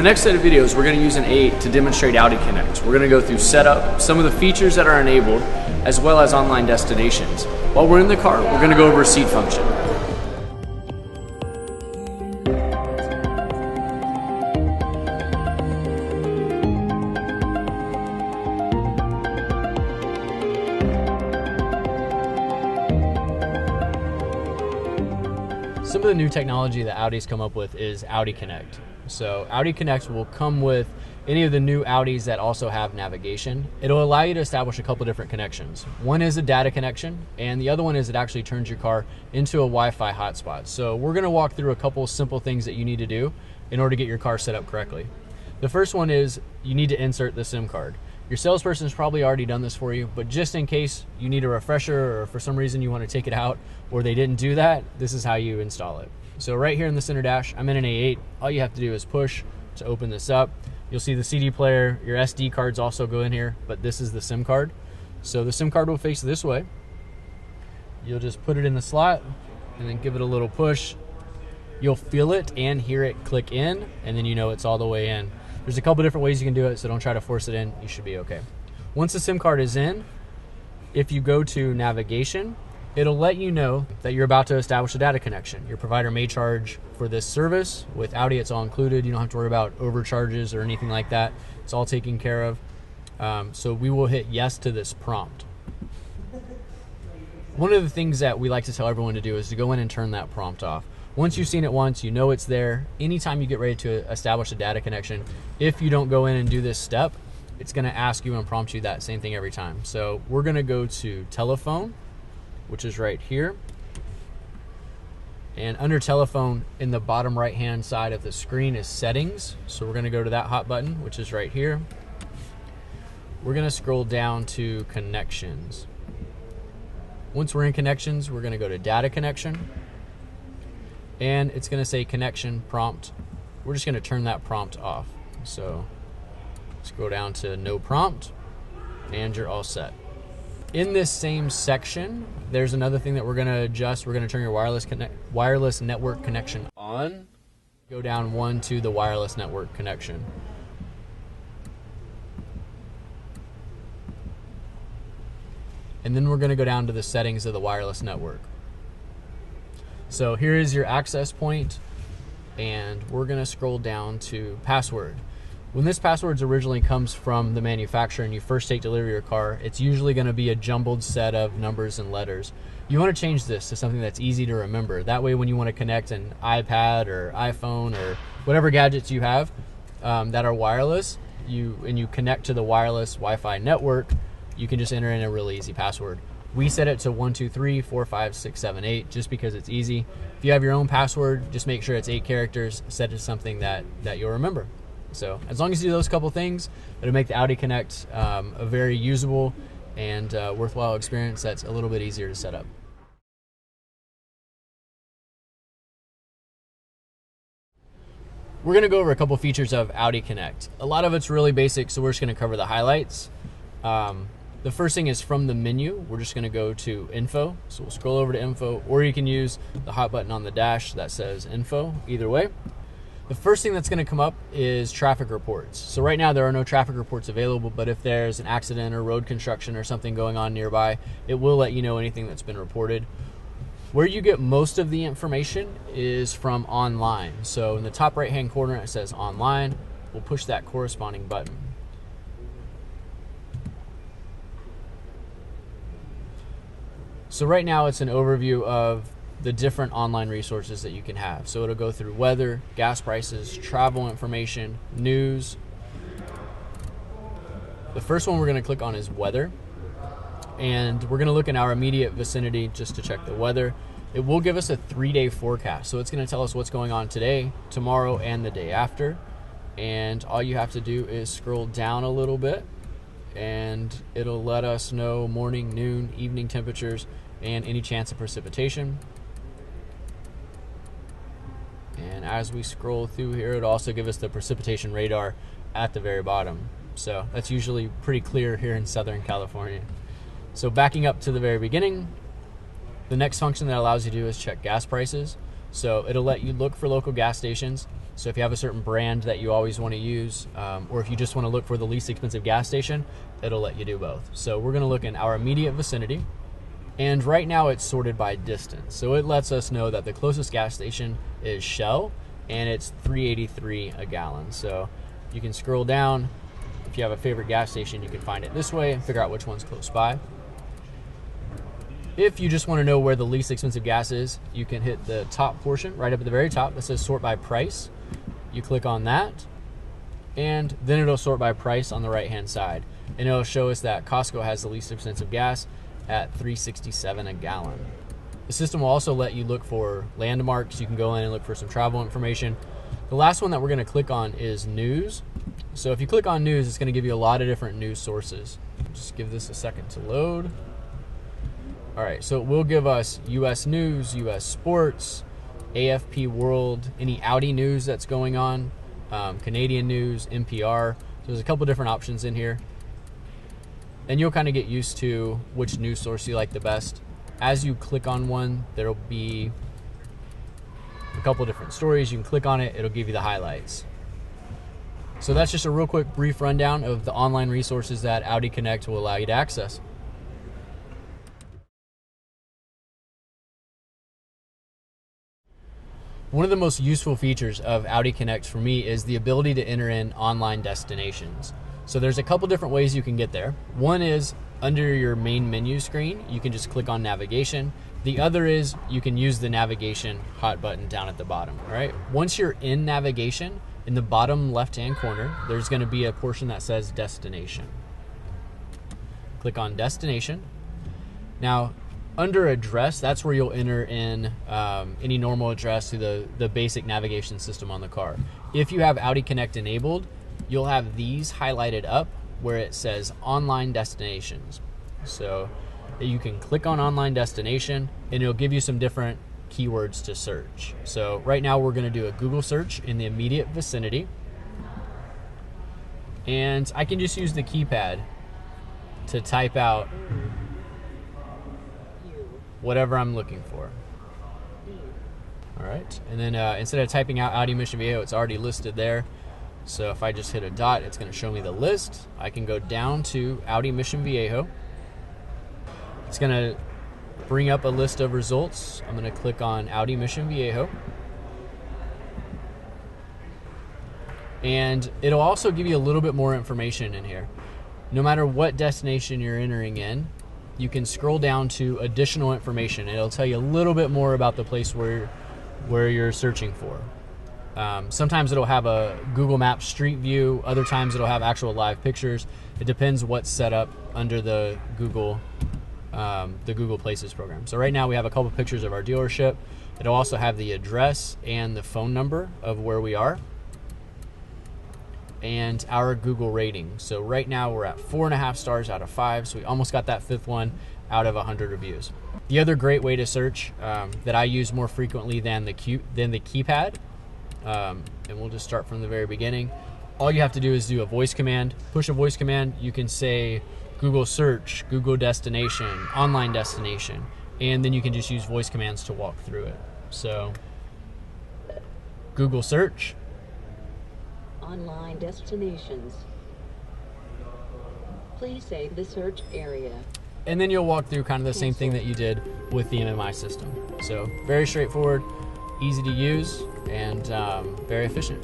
the next set of videos, we're going to use an 8 to demonstrate Audi Connect. We're going to go through setup, some of the features that are enabled, as well as online destinations. While we're in the car, we're going to go over a seat function. Some of the new technology that Audi's come up with is Audi Connect. So Audi Connect will come with any of the new Audis that also have navigation. It'll allow you to establish a couple different connections. One is a data connection, and the other one is it actually turns your car into a Wi-Fi hotspot. So we're gonna walk through a couple simple things that you need to do in order to get your car set up correctly. The first one is you need to insert the SIM card. Your salesperson has probably already done this for you, but just in case you need a refresher or for some reason you want to take it out or they didn't do that, this is how you install it. So right here in the center dash, I'm in an A8. All you have to do is push to open this up. You'll see the CD player, your SD cards also go in here, but this is the SIM card. So the SIM card will face this way. You'll just put it in the slot and then give it a little push. You'll feel it and hear it click in, and then you know it's all the way in. There's a couple different ways you can do it, so don't try to force it in. You should be okay. Once the SIM card is in, if you go to navigation, it'll let you know that you're about to establish a data connection. Your provider may charge for this service. With Audi, it's all included. You don't have to worry about overcharges or anything like that. It's all taken care of. So we will hit yes to this prompt. One of the things that we like to tell everyone to do is to go in and turn that prompt off. Once you've seen it once, you know it's there. Anytime you get ready to establish a data connection, if you don't go in and do this step, it's gonna ask you and prompt you that same thing every time. So we're gonna go to telephone, which is right here. And under telephone, in the bottom right-hand side of the screen is settings. So we're gonna go to that hot button, which is right here. We're gonna scroll down to connections. Once we're in connections, we're gonna go to data connection. And it's gonna say connection prompt. We're just gonna turn that prompt off. So scroll down to no prompt, and you're all set. In this same section, there's another thing that we're gonna adjust. We're gonna turn your wireless network connection on. Go down one to the wireless network connection. And then we're gonna go down to the settings of the wireless network. So here is your access point, and we're gonna scroll down to password. When this password originally comes from the manufacturer and you first take delivery of your car, it's usually gonna be a jumbled set of numbers and letters. You wanna change this to something that's easy to remember. That way when you wanna connect an iPad or iPhone or whatever gadgets you have that are wireless, and you connect to the wireless Wi-Fi network, you can just enter in a really easy password. We set it to 1, 2, 3, 4, 5, 6, 7, 8, just because it's easy. If you have your own password, just make sure it's 8 characters, set it to something that you'll remember. So as long as you do those couple things, it'll make the Audi Connect a very usable and worthwhile experience that's a little bit easier to set up. We're gonna go over a couple features of Audi Connect. A lot of it's really basic, so we're just gonna cover the highlights. The first thing is from the menu. We're just gonna go to info. So we'll scroll over to info, or you can use the hot button on the dash that says info, either way. The first thing that's gonna come up is traffic reports. So right now there are no traffic reports available, but if there's an accident or road construction or something going on nearby, it will let you know anything that's been reported. Where you get most of the information is from online. So in the top right-hand corner, it says online. We'll push that corresponding button. So right now it's an overview of the different online resources that you can have. So it'll go through weather, gas prices, travel information, news. The first one we're gonna click on is weather. And we're gonna look in our immediate vicinity just to check the weather. It will give us a 3-day forecast. So it's gonna tell us what's going on today, tomorrow, and the day after. And all you have to do is scroll down a little bit and it'll let us know morning, noon, evening temperatures, and any chance of precipitation. And as we scroll through here, it'll also give us the precipitation radar at the very bottom. So that's usually pretty clear here in Southern California. So backing up to the very beginning, the next function that allows you to do is check gas prices. So it'll let you look for local gas stations. So if you have a certain brand that you always want to use, or if you just want to look for the least expensive gas station, it'll let you do both. So we're going to look in our immediate vicinity, and right now it's sorted by distance. So it lets us know that the closest gas station is Shell, and it's $3.83 a gallon. So you can scroll down. If you have a favorite gas station, you can find it this way and figure out which one's close by. If you just want to know where the least expensive gas is, you can hit the top portion right up at the very top that says sort by price. You click on that, and then it'll sort by price on the right hand side, and it'll show us that Costco has the least expensive gas at $3.67 a gallon. The system will also let you look for landmarks. You can go in and look for some travel information. The last one that we're going to click on is news. So if you click on news, it's going to give you a lot of different news sources. Just give this a second to load. All right, so it will give us US news, US sports, AFP World, any Audi news that's going on, Canadian news, NPR. So there's a couple different options in here. And you'll kind of get used to which news source you like the best. As you click on one, there'll be a couple different stories. You can click on it, it'll give you the highlights. So that's just a real quick brief rundown of the online resources that Audi Connect will allow you to access. One of the most useful features of Audi Connect for me is the ability to enter in online destinations. So there's a couple different ways you can get there. One is under your main menu screen, you can just click on navigation. The other is you can use the navigation hot button down at the bottom, all right? Once you're in navigation, in the bottom left-hand corner, there's gonna be a portion that says destination. Click on destination. Now, under address, that's where you'll enter in any normal address to the basic navigation system on the car. If you have Audi Connect enabled, you'll have these highlighted up where it says online destinations. So you can click on online destination and it'll give you some different keywords to search. So right now we're going to do a Google search in the immediate vicinity. And I can just use the keypad to type out whatever I'm looking for. All right, and then instead of typing out Audi Mission Viejo, it's already listed there. So if I just hit a dot, it's going to show me the list. I can go down to Audi Mission Viejo. It's going to bring up a list of results. I'm going to click on Audi Mission Viejo. And it'll also give you a little bit more information in here. No matter what destination you're entering in, you can scroll down to additional information. It'll tell you a little bit more about the place where you're searching for. Sometimes it'll have a Google Maps street view. Other times it'll have actual live pictures. It depends what's set up under the Google Places program. So right now we have a couple pictures of our dealership. It'll also have the address and the phone number of where we are, and our Google rating. So right now we're at 4.5 stars out of 5. So we almost got that 5th one out of 100 reviews. The other great way to search that I use more frequently than the keypad, and we'll just start from the very beginning. All you have to do is do a voice command, push a voice command. You can say Google search, Google destination, online destination, and then you can just use voice commands to walk through it. So Google search, online destinations. Please save the search area. and then you'll walk through kind of the same thing that you did with the MMI system. So very straightforward, easy to use, and very efficient.